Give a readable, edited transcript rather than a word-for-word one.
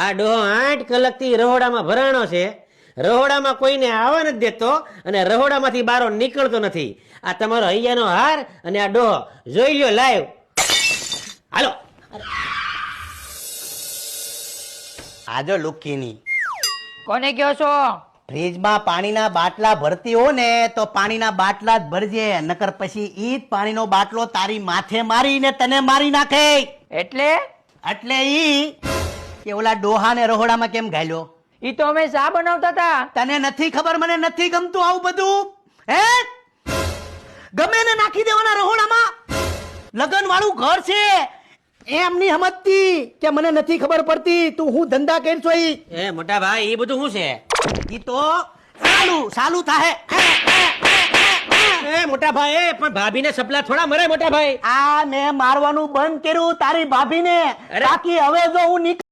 આ ડોહો 8 કલાકથી રહોડામાં ભરાણો છે. રહોડામાં કોઈને આવવા નથી દેતો અને રહોડામાંથી બારો નીકળતો નથી. આ તમારો હૈયાનો હાર અને આ ડોહો જોઈ લ્યો લાઈવ. હાલો. આજો લુખીની કોને કહો છો? ફ્રીજમાં પાણીના બાટલા ભરતી હો ને તો પાણીના બાટલા જ ભરજે, નકર પછી ઈ જ પાણીનો બાટલો તારી માથે મારીને તને મારી નાખે. એટલે એટલે ઈ કે ઓલા ડોહાને રહોડામાં કેમ ઘાલ્યો? ઈ તો અમે શા બનાવતા હતા. તને નથી ખબર? મને નથી ગમતું આવું બધું. હે, ગમે ને નાખી દેવાના રહોડામાં. લગન વાળું ઘર છે એમની સમજતી કે મને નથી ખબર પડતી તું હું ધંધા કરશો. એ મોટા ભાઈ એ બધું શું છે? ઈ તો સાલું થાય. એ મોટા ભાઈ પણ ભાભીને સપલા થોડા મરે મોટા ભાઈ. આ મેં મારવાનું બંધ કર્યું તારી ભાભીને. બાકી હવે જો હું